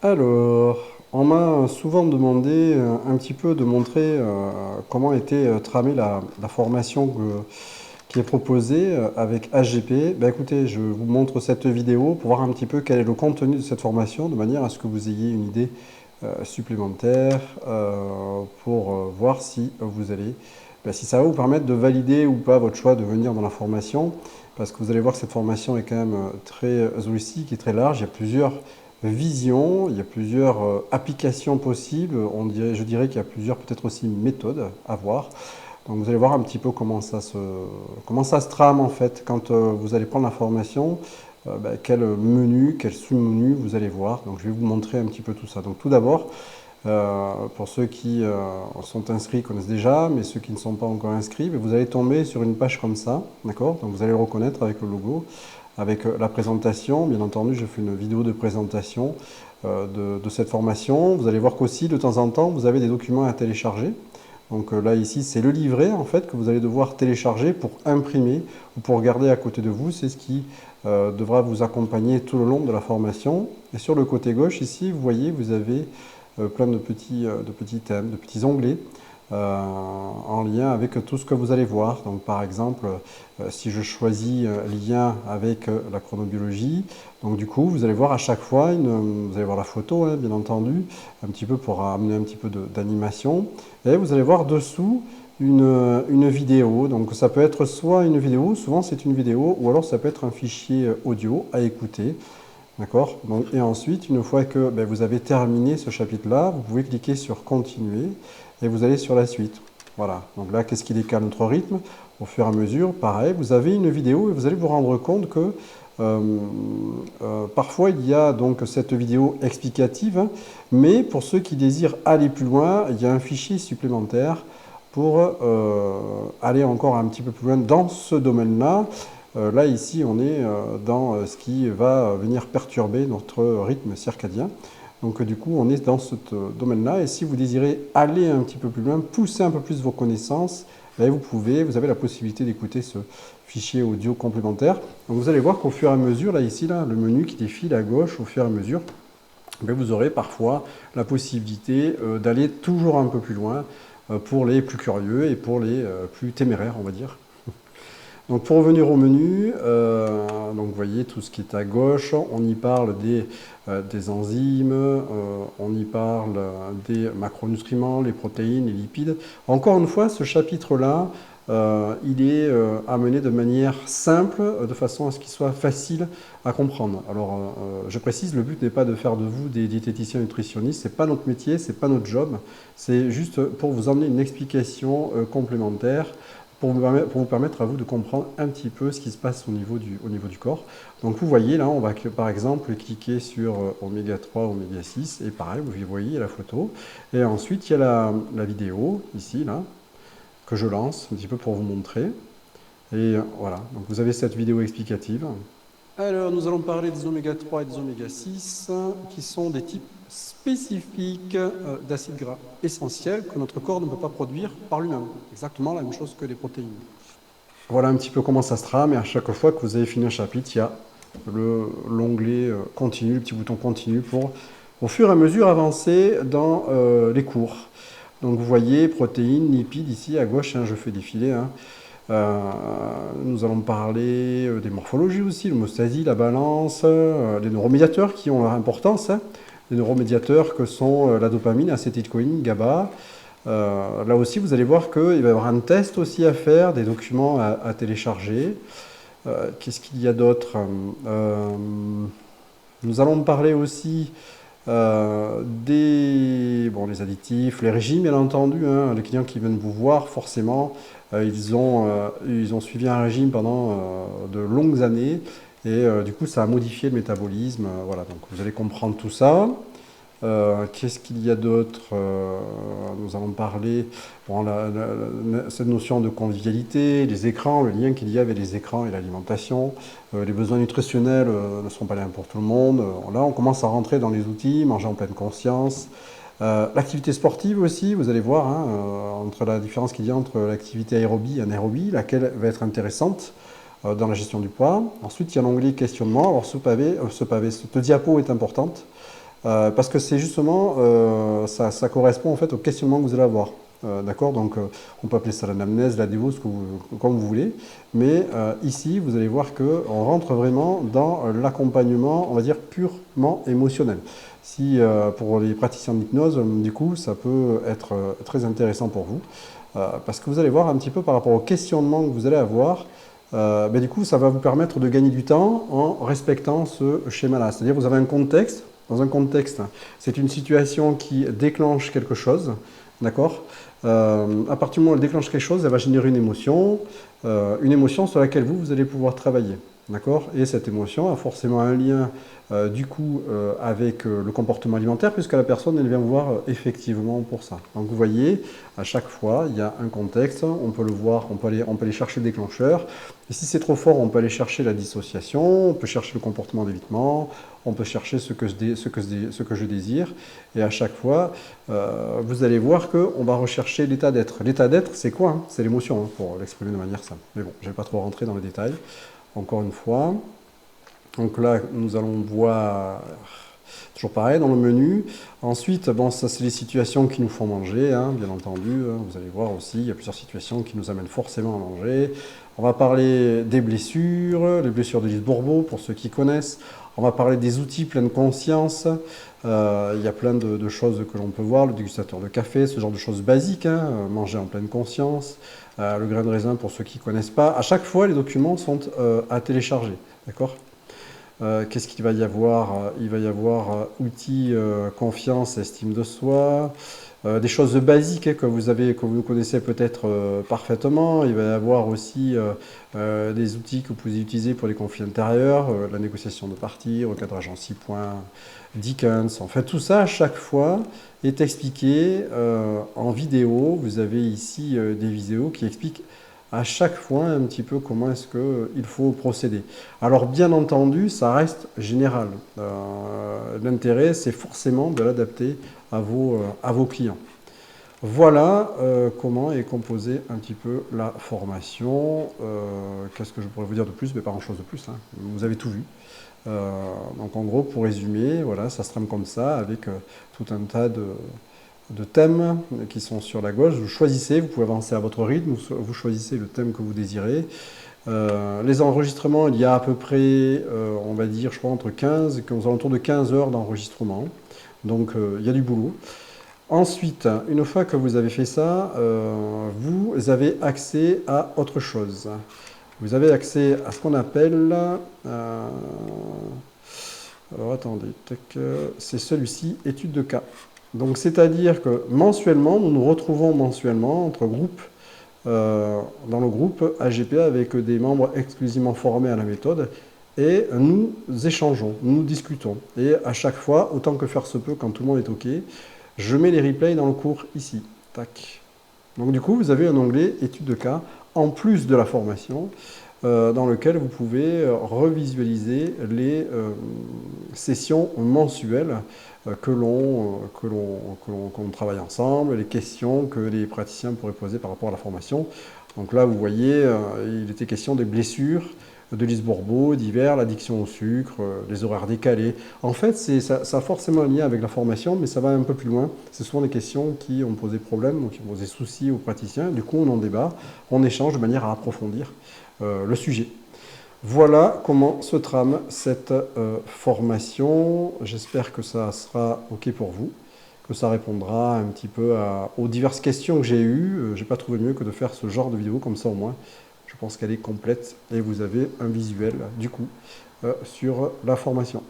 Alors, on m'a souvent demandé un petit peu de montrer comment était tramée la formation qui est proposée avec HGP. Ben écoutez, je vous montre cette vidéo pour voir un petit peu quel est le contenu de cette formation, de manière à ce que vous ayez une idée supplémentaire pour voir si vous allez, si ça va vous permettre de valider ou pas votre choix de venir dans la formation. Parce que vous allez voir que cette formation est quand même très holistique et très large. Il y a plusieurs visions, il y a plusieurs applications possibles. Je dirais qu'il y a plusieurs peut-être aussi méthodes à voir. Donc vous allez voir un petit peu comment ça se trame en fait quand vous allez prendre la formation, quel menu, quel sous-menu vous allez voir. Donc je vais vous montrer un petit peu tout ça. Donc tout d'abord, pour ceux qui sont inscrits, connaissent déjà, mais ceux qui ne sont pas encore inscrits, vous allez tomber sur une page comme ça, d'accord? Donc vous allez le reconnaître avec le logo, avec la présentation. Bien entendu, je fais une vidéo de présentation de cette formation. Vous allez voir qu'aussi, de temps en temps, vous avez des documents à télécharger. Donc là, ici, c'est le livret, en fait, que vous allez devoir télécharger pour imprimer ou pour garder à côté de vous. C'est ce qui devra vous accompagner tout le long de la formation. Et sur le côté gauche, ici, vous voyez, vous avez plein de petits thèmes, de petits onglets en lien avec tout ce que vous allez voir. Donc par exemple, si je choisis lien avec la chronobiologie, donc du coup vous allez voir à chaque fois, vous allez voir la photo hein, bien entendu, un petit peu pour amener un petit peu d'animation, et vous allez voir dessous une vidéo. Donc ça peut être soit une vidéo, souvent c'est une vidéo, ou alors ça peut être un fichier audio à écouter. D'accord? Et ensuite, une fois que vous avez terminé ce chapitre-là, vous pouvez cliquer sur Continuer et vous allez sur la suite. Voilà. Donc là, qu'est-ce qui décale notre rythme? Au fur et à mesure, pareil, vous avez une vidéo et vous allez vous rendre compte que parfois il y a donc cette vidéo explicative, hein, mais pour ceux qui désirent aller plus loin, il y a un fichier supplémentaire pour aller encore un petit peu plus loin dans ce domaine-là. Là, ici, on est dans ce qui va venir perturber notre rythme circadien. Donc, du coup, on est dans ce domaine-là. Et si vous désirez aller un petit peu plus loin, pousser un peu plus vos connaissances, vous avez la possibilité d'écouter ce fichier audio complémentaire. Donc, vous allez voir qu'au fur et à mesure, là, ici, là, le menu qui défile à gauche, au fur et à mesure, vous aurez parfois la possibilité d'aller toujours un peu plus loin pour les plus curieux et pour les plus téméraires, on va dire. Donc pour revenir au menu, donc vous voyez tout ce qui est à gauche, on y parle des enzymes, on y parle des macronutriments, les protéines, les lipides. Encore une fois, ce chapitre-là, il est amené de manière simple, de façon à ce qu'il soit facile à comprendre. Alors je précise, le but n'est pas de faire de vous des diététiciens nutritionnistes, c'est pas notre métier, c'est pas notre job, c'est juste pour vous emmener une explication complémentaire pour vous permettre à vous de comprendre un petit peu ce qui se passe au niveau du corps. Donc vous voyez là, on va par exemple cliquer sur oméga 3, oméga 6, et pareil, vous voyez la photo. Et ensuite, il y a la vidéo, ici, là, que je lance un petit peu pour vous montrer. Et voilà, donc vous avez cette vidéo explicative. Alors, nous allons parler des oméga 3 et des oméga 6, qui sont des types spécifiques d'acides gras essentiels que notre corps ne peut pas produire par lui-même. Exactement la même chose que les protéines. Voilà un petit peu comment ça se trame, et à chaque fois que vous avez fini un chapitre, il y a l'onglet continu, le petit bouton continu pour, au fur et à mesure, avancer dans les cours. Donc vous voyez, protéines, lipides, ici à gauche, hein, je fais défiler. Hein. Nous allons parler des morphologies aussi, l'homéostasie, la balance, les neuromédiateurs qui ont leur importance. Hein. Les neuromédiateurs que sont la dopamine, acétylcholine, GABA. Là aussi, vous allez voir qu'il va y avoir un test aussi à faire, des documents à télécharger. Qu'est-ce qu'il y a d'autre? Nous allons parler aussi les additifs, les régimes, bien entendu. Hein, les clients qui viennent vous voir, forcément, ils ont suivi un régime pendant de longues années. Et du coup, ça a modifié le métabolisme. Voilà, donc vous allez comprendre tout ça. Qu'est-ce qu'il y a d'autre? Nous allons parler cette notion de convivialité, les écrans, le lien qu'il y a avec les écrans et l'alimentation. Les besoins nutritionnels ne sont pas les mêmes pour tout le monde. Là, on commence à rentrer dans les outils, manger en pleine conscience. L'activité sportive aussi, vous allez voir, hein, entre la différence qu'il y a entre l'activité aérobie et anaérobie, laquelle va être intéressante dans la gestion du poids. Ensuite, il y a l'onglet questionnement. Alors, cette diapo est importante. parce que c'est justement, ça correspond en fait au questionnement que vous allez avoir. D'accord? Donc, on peut appeler ça l'anamnèse, la dévo, comme vous voulez. Mais ici, vous allez voir qu'on rentre vraiment dans l'accompagnement, on va dire, purement émotionnel. Si pour les praticiens d'hypnose, du coup, ça peut être très intéressant pour vous. Parce que vous allez voir un petit peu par rapport au questionnement que vous allez avoir, du coup, ça va vous permettre de gagner du temps en respectant ce schéma-là. C'est-à-dire, vous avez un contexte. Dans un contexte, c'est une situation qui déclenche quelque chose, d'accord? À partir du moment où elle déclenche quelque chose, elle va générer une émotion sur laquelle vous allez pouvoir travailler, d'accord? Et cette émotion a forcément un lien, du coup, avec le comportement alimentaire, puisque la personne, elle vient vous voir effectivement pour ça. Donc, vous voyez, à chaque fois, il y a un contexte, on peut le voir, on peut aller chercher le déclencheur. Et si c'est trop fort, on peut aller chercher la dissociation, on peut chercher le comportement d'évitement, on peut chercher ce que je désire. Et à chaque fois, vous allez voir qu'on va rechercher l'état d'être. L'état d'être, c'est quoi, hein? C'est l'émotion, hein, pour l'exprimer de manière simple. Mais bon, je ne vais pas trop rentrer dans les détails. Encore une fois. Donc là, nous allons voir, toujours pareil, dans le menu. Ensuite, bon, ça c'est les situations qui nous font manger, hein, bien entendu. Vous allez voir aussi, il y a plusieurs situations qui nous amènent forcément à manger. On va parler des blessures, les blessures de Lise Bourbeau, pour ceux qui connaissent. On va parler des outils pleine conscience. Il y a plein de choses que l'on peut voir, le dégustateur de café, ce genre de choses basiques, hein, manger en pleine conscience. Le grain de raisin, pour ceux qui ne connaissent pas. À chaque fois, les documents sont à télécharger, d'accord? Qu'est-ce qu'il va y avoir? Il va y avoir outils, confiance, estime de soi, des choses basiques, hein, que vous connaissez peut-être parfaitement. Il va y avoir aussi des outils que vous pouvez utiliser pour les conflits intérieurs, la négociation de parties, recadrage en 6 points, Dickens. En fait, tout ça, à chaque fois, est expliqué en vidéo. Vous avez ici des vidéos qui expliquent à chaque fois un petit peu comment est-ce qu'il faut procéder. Alors bien entendu, ça reste général. L'intérêt, c'est forcément de l'adapter à vos clients. Voilà comment est composée un petit peu la formation. Qu'est-ce que je pourrais vous dire de plus? Mais pas grand-chose de plus, hein. Vous avez tout vu. Donc en gros, pour résumer, voilà, ça se trame comme ça, avec tout un tas de thèmes qui sont sur la gauche. Vous choisissez, vous pouvez avancer à votre rythme, vous choisissez le thème que vous désirez. Les enregistrements, il y a à peu près, on va dire, je crois, aux alentours de 15 heures d'enregistrement. Donc il y a du boulot. Ensuite, une fois que vous avez fait ça, vous avez accès à autre chose. Vous avez accès à ce qu'on appelle... alors attendez, c'est celui-ci, étude de cas. Donc c'est-à-dire que mensuellement, nous nous retrouvons mensuellement entre groupes, dans le groupe AGP avec des membres exclusivement formés à la méthode, et nous échangeons, nous discutons. Et à chaque fois, autant que faire se peut, quand tout le monde est OK, je mets les replays dans le cours ici. Tac. Donc du coup, vous avez un onglet étude de cas, en plus de la formation, dans lequel vous pouvez revisualiser les sessions mensuelles que l'on travaille ensemble, les questions que les praticiens pourraient poser par rapport à la formation. Donc là, vous voyez, il était question des blessures de Lise Bourbeau, divers, l'addiction au sucre, les horaires décalés. En fait, ça a forcément un lien avec la formation, mais ça va un peu plus loin. Ce sont des questions qui ont posé problème, donc qui ont posé soucis aux praticiens. Du coup, on en débat, on échange de manière à approfondir le sujet. Voilà comment se trame cette formation. J'espère que ça sera OK pour vous, que ça répondra un petit peu aux diverses questions que j'ai eues. Je n'ai pas trouvé mieux que de faire ce genre de vidéo, comme ça au moins. Je pense qu'elle est complète et vous avez un visuel du coup sur la formation.